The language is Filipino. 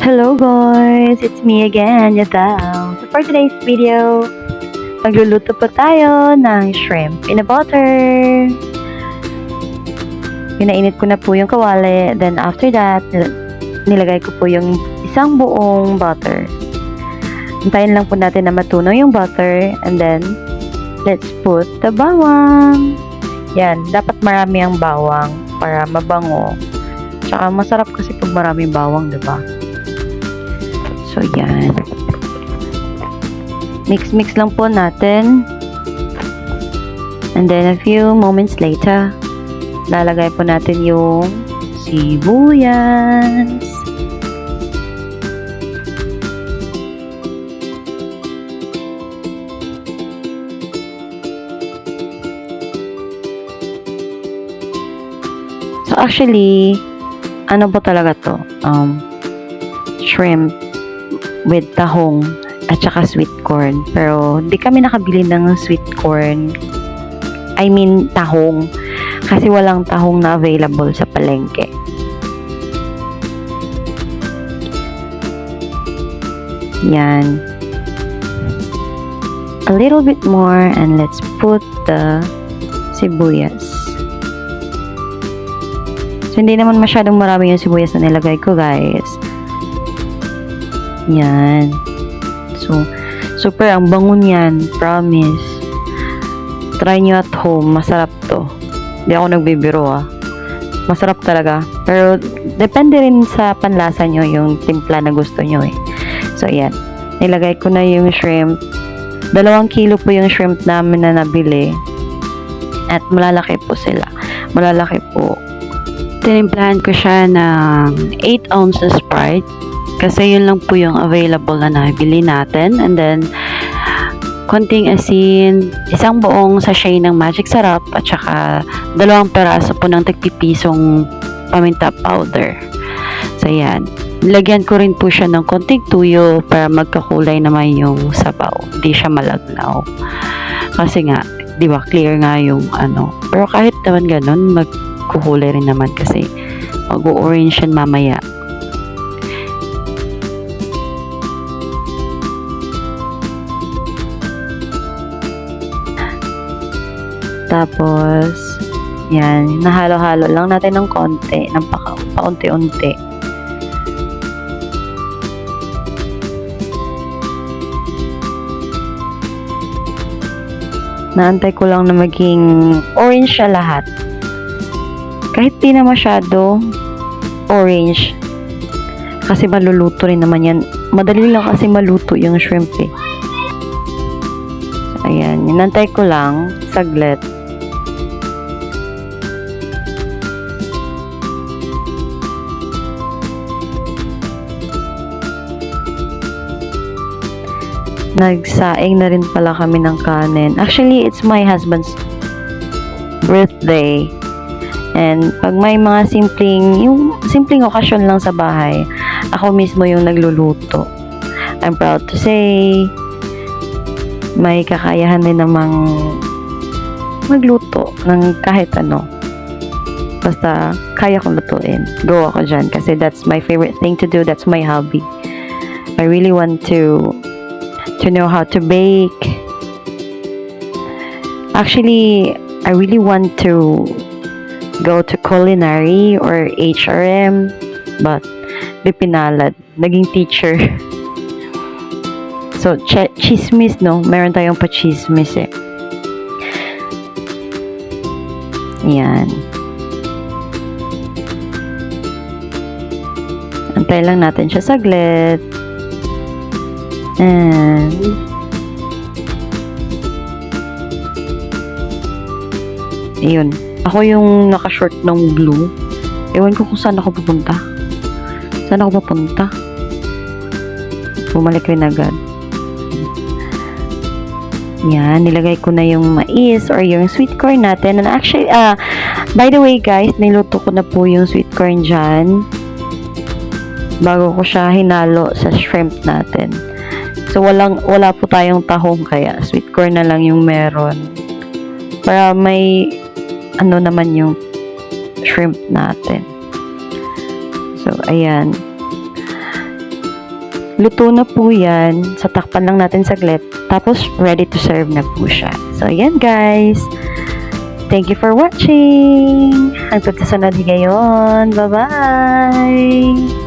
Hello guys! It's me again, Yadao. So for today's video, magluluto po tayo ng shrimp in a butter. Pinainit ko na po yung kawali. Then after that, nilagay ko po yung isang buong butter. Hintayin lang po natin na matunaw yung butter. And then, let's put the bawang. Yan, dapat marami ang bawang para mabango. Tsaka masarap kasi pag maraming bawang, diba? So, yan. Mix-mix lang po natin. And then, a few moments later, lalagay po natin yung sibuyas. So, actually, ano po talaga to? Shrimp with tahong at saka sweet corn. Pero, hindi kami nakabili ng sweet corn. I mean, tahong. Kasi walang tahong na available sa palengke. Yan. A little bit more and let's put the sibuyas. So, hindi naman masyadong marami yung sibuyas na nilagay ko, guys. Yan. So, super ang bango niyan. Promise. Try nyo at home. Masarap to. Hindi ako nagbibiro, Masarap talaga. Pero, depende rin sa panlasa nyo yung timpla na gusto nyo, So, yan. Nilagay ko na yung shrimp. 2 kilo po yung shrimp namin na nabili. At malalaki po sila. Malalaki po. Tinimplahan ko siya ng 8 ounces Sprite. Kasi yun lang po yung available na nabili natin. And then, konting asin, 1 buong sachet ng Magic Sarap, at saka 2 peraso po ng tagpipisong paminta powder. So, yan. Nilagyan ko rin po siya ng konting tuyo para magkakulay naman yung sabaw. Hindi siya malagnaw. Kasi nga, di ba, clear nga yung ano. Pero kahit naman ganun, magkukulay rin naman kasi mag-orange yan mamaya. Tapos, yan, nahalo-halo lang natin ng konti, ng paunti-unti. Naantay ko lang na maging orange siya lahat. Kahit di na masyado orange. Kasi maluluto rin naman yan. Madali lang kasi maluto yung shrimp, So, ayan, inantay ko lang saglit. Nagsaing na rin pala kami ng kanin. Actually, it's my husband's birthday. And pag may mga simpleng okasyon lang sa bahay, ako mismo yung nagluluto. I'm proud to say, may kakayahan din namang magluto ng kahit ano. Basta kaya kong lutuin. Go ako dyan kasi that's my favorite thing to do. That's my hobby. I really want to know how to bake. Actually, I really want to go to culinary or HRM, but di pinalad. Naging teacher. So, chismis, no? Meron tayong pa-chismis, Yan. Antay lang natin siya saglit. And ayun. Ako yung naka-short ng blue. Ewan ko kung saan ako pupunta. Bumalik rin agad. Yan, nilagay ko na yung mais or yung sweet corn natin. And actually, by the way guys, niluto ko na po yung sweet corn dyan. Bago ko siya hinalo sa shrimp natin. So, wala po tayong tahong kaya sweet corn na lang yung meron. Para may ano naman yung shrimp natin. So, ayan. luto na po yan. So, takpan lang natin saglit. Tapos, ready to serve na po siya. So, ayan guys. Thank you for watching. Hanggang sa sunod ngayon. Bye-bye!